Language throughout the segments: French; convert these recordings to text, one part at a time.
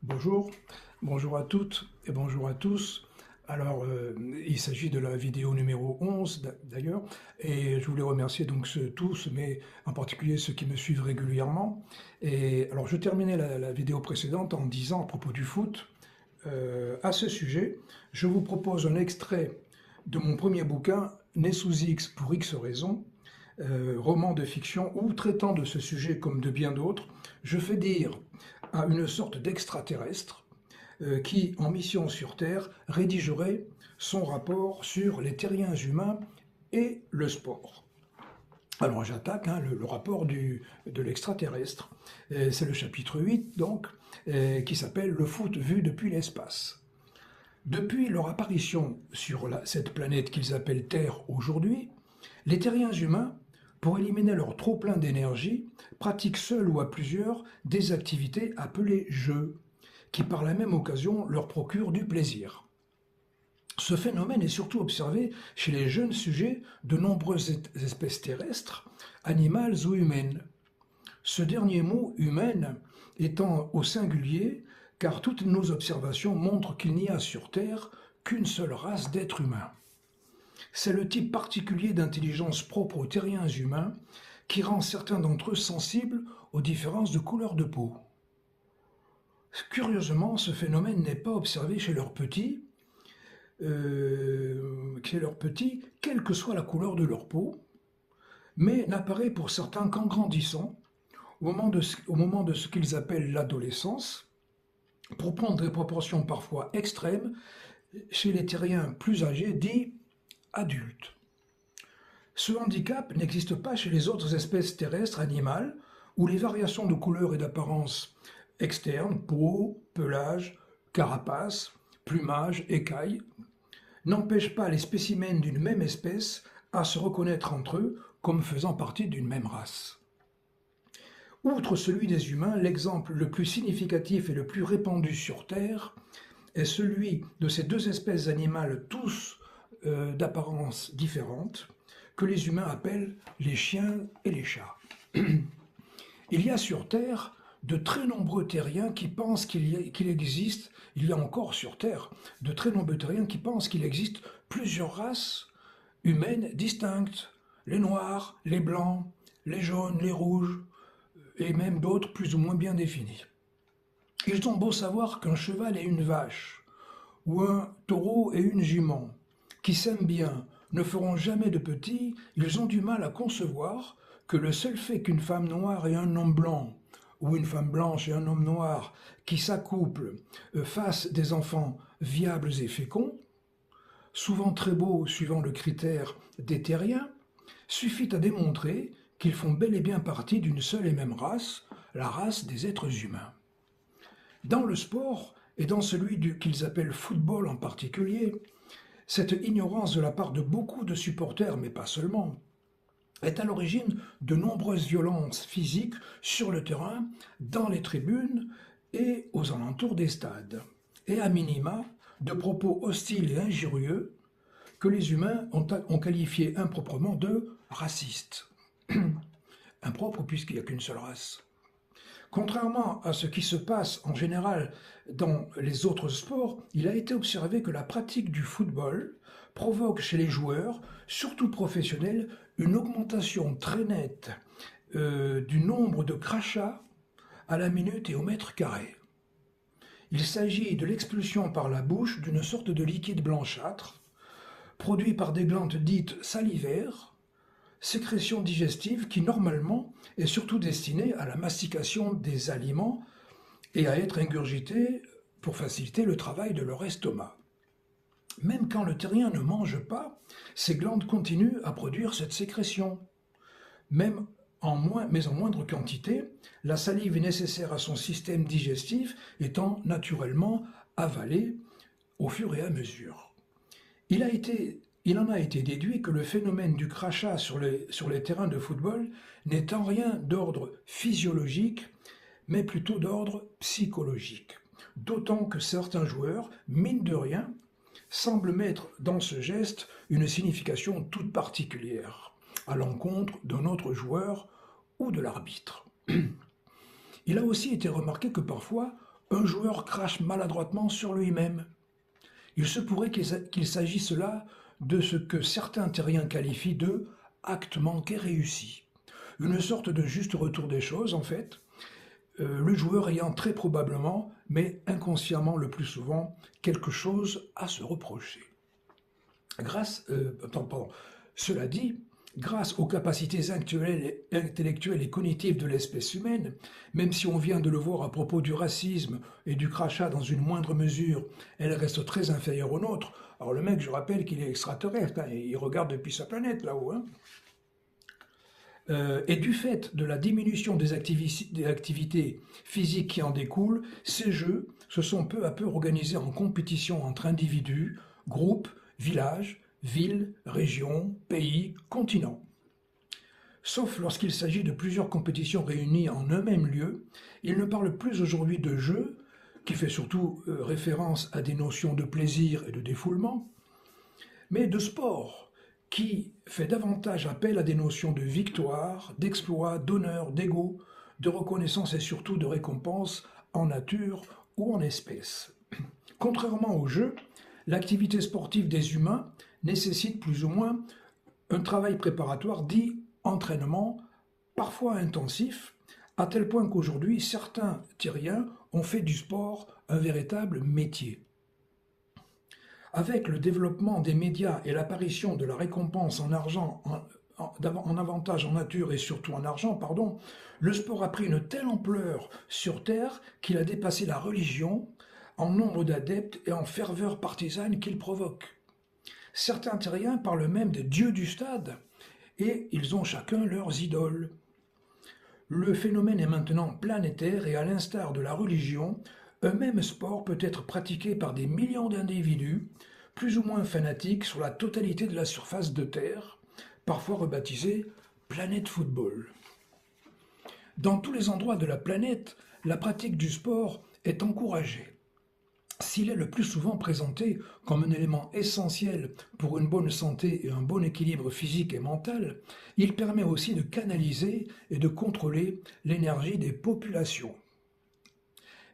Bonjour, bonjour à toutes et bonjour à tous. Alors, il s'agit de la vidéo numéro 11 d'ailleurs, et je voulais remercier donc tous, mais en particulier ceux qui me suivent régulièrement. Et alors, je terminais la vidéo précédente en disant à propos du foot, à ce sujet, je vous propose un extrait de mon premier bouquin, Né sous X pour X raisons, roman de fiction où, traitant de ce sujet comme de bien d'autres, je fais dire à une sorte d'extraterrestre qui, en mission sur Terre, rédigerait son rapport sur les terriens humains et le sport. Alors j'attaque le rapport de l'extraterrestre. C'est le chapitre 8, donc, qui s'appelle Le foot vu depuis l'espace. Depuis leur apparition sur cette planète qu'ils appellent Terre aujourd'hui, les terriens humains, pour éliminer leur trop-plein d'énergie, pratiquent seuls ou à plusieurs des activités appelées jeux, qui par la même occasion leur procurent du plaisir. Ce phénomène est surtout observé chez les jeunes sujets de nombreuses espèces terrestres, animales ou humaines. Ce dernier mot, humaine, étant au singulier, car toutes nos observations montrent qu'il n'y a sur Terre qu'une seule race d'êtres humains. C'est le type particulier d'intelligence propre aux terriens humains qui rend certains d'entre eux sensibles aux différences de couleur de peau. Curieusement, ce phénomène n'est pas observé chez leurs petits, quelle que soit la couleur de leur peau, mais n'apparaît pour certains qu'en grandissant, au moment de ce qu'ils appellent l'adolescence, pour prendre des proportions parfois extrêmes chez les terriens plus âgés, dits adultes. Ce handicap n'existe pas chez les autres espèces terrestres animales, où les variations de couleur et d'apparence externes, peau, pelage, carapace, plumage, écailles, n'empêchent pas les spécimens d'une même espèce à se reconnaître entre eux comme faisant partie d'une même race. Outre celui des humains, l'exemple le plus significatif et le plus répandu sur Terre est celui de ces deux espèces animales tous d'apparence différente, que les humains appellent les chiens et les chats. Il y a sur Terre de très nombreux terriens qui pensent qu'il existe, il y a encore sur Terre de très nombreux terriens qui pensent qu'il existe plusieurs races humaines distinctes, les noirs, les blancs, les jaunes, les rouges, et même d'autres plus ou moins bien définis. Ils ont beau savoir qu'un cheval et une vache, ou un taureau et une jument, qui s'aiment bien, ne feront jamais de petits, ils ont du mal à concevoir que le seul fait qu'une femme noire et un homme blanc, ou une femme blanche et un homme noir, qui s'accouplent, fassent des enfants viables et féconds, souvent très beaux suivant le critère des terriens, suffit à démontrer qu'ils font bel et bien partie d'une seule et même race, la race des êtres humains. Dans le sport, et dans celui qu'ils appellent football en particulier, cette ignorance de la part de beaucoup de supporters, mais pas seulement, est à l'origine de nombreuses violences physiques sur le terrain, dans les tribunes et aux alentours des stades, et à minima de propos hostiles et injurieux que les humains ont qualifiés improprement de racistes. Impropre puisqu'il n'y a qu'une seule race. Contrairement à ce qui se passe en général dans les autres sports, il a été observé que la pratique du football provoque chez les joueurs, surtout professionnels, une augmentation très nette du nombre de crachats à la minute et au mètre carré. Il s'agit de l'expulsion par la bouche d'une sorte de liquide blanchâtre, produit par des glandes dites salivaires, sécrétion digestive qui normalement est surtout destinée à la mastication des aliments et à être ingurgitée pour faciliter le travail de leur estomac. Même quand le terrien ne mange pas, ces glandes continuent à produire cette sécrétion. Mais en moindre quantité, la salive est nécessaire à son système digestif étant naturellement avalée au fur et à mesure. Il en a été déduit que le phénomène du crachat sur les terrains de football n'est en rien d'ordre physiologique, mais plutôt d'ordre psychologique. D'autant que certains joueurs, mine de rien, semblent mettre dans ce geste une signification toute particulière, à l'encontre d'un autre joueur ou de l'arbitre. Il a aussi été remarqué que parfois, un joueur crache maladroitement sur lui-même. Il se pourrait qu'il s'agisse là de ce que certains terriens qualifient de acte manqué réussi. Une sorte de juste retour des choses, en fait, le joueur ayant très probablement, mais inconsciemment le plus souvent, quelque chose à se reprocher. Cela dit, grâce aux capacités intellectuelles et cognitives de l'espèce humaine, même si on vient de le voir à propos du racisme et du crachat dans une moindre mesure, elle reste très inférieure aux nôtres. Alors le mec, je rappelle qu'il est extraterrestre, hein, il regarde depuis sa planète là-haut. Hein. Et du fait de la diminution des activités physiques qui en découlent, ces jeux se sont peu à peu organisés en compétition entre individus, groupes, villages, villes, régions, pays, continents. Sauf lorsqu'il s'agit de plusieurs compétitions réunies en un même lieu, il ne parle plus aujourd'hui de jeu, qui fait surtout référence à des notions de plaisir et de défoulement, mais de sport, qui fait davantage appel à des notions de victoire, d'exploit, d'honneur, d'ego, de reconnaissance et surtout de récompense en nature ou en espèces. Contrairement au jeu, l'activité sportive des humains nécessite plus ou moins un travail préparatoire dit entraînement, parfois intensif, à tel point qu'aujourd'hui certains Tyriens ont fait du sport un véritable métier. Avec le développement des médias et l'apparition de la récompense en argent, en avantage en nature et surtout en argent, le sport a pris une telle ampleur sur Terre qu'il a dépassé la religion en nombre d'adeptes et en ferveur partisane qu'il provoque. Certains terriens parlent même des dieux du stade, et ils ont chacun leurs idoles. Le phénomène est maintenant planétaire et à l'instar de la religion, un même sport peut être pratiqué par des millions d'individus, plus ou moins fanatiques sur la totalité de la surface de Terre, parfois rebaptisée planète football. Dans tous les endroits de la planète, la pratique du sport est encouragée. S'il est le plus souvent présenté comme un élément essentiel pour une bonne santé et un bon équilibre physique et mental, il permet aussi de canaliser et de contrôler l'énergie des populations.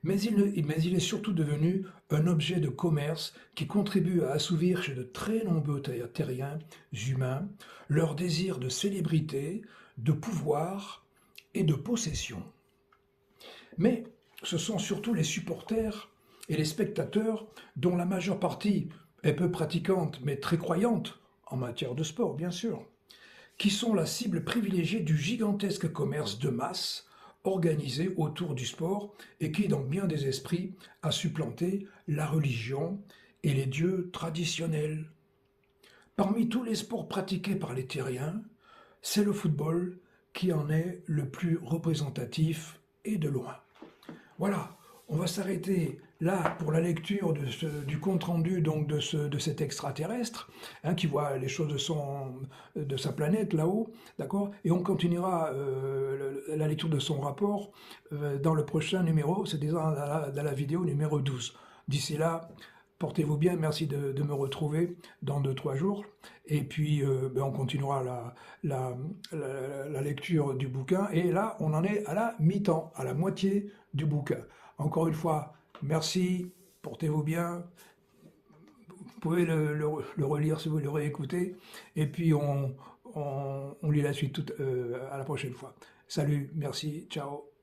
Mais il est surtout devenu un objet de commerce qui contribue à assouvir chez de très nombreux terriens humains leur désir de célébrité, de pouvoir et de possession. Mais ce sont surtout les supporters et les spectateurs, dont la majeure partie est peu pratiquante mais très croyante, en matière de sport bien sûr, qui sont la cible privilégiée du gigantesque commerce de masse organisé autour du sport et qui, dans bien des esprits, a supplanté la religion et les dieux traditionnels. Parmi tous les sports pratiqués par les Tyriens, c'est le football qui en est le plus représentatif et de loin. Voilà, on va s'arrêter là pour la lecture du compte-rendu donc de cet extraterrestre hein, qui voit les choses de sa planète là-haut, d'accord. Et on continuera la lecture de son rapport dans le prochain numéro, c'est-à-dire dans la vidéo numéro 12. D'ici là, portez-vous bien, merci de me retrouver dans 2-3 jours. Et puis, on continuera la lecture du bouquin. Et là, on en est à la mi-temps, à la moitié du bouquin. Encore une fois, merci, portez-vous bien. Vous pouvez le relire si vous le réécoutez. Et puis, on lit la suite à la prochaine fois. Salut, merci, ciao.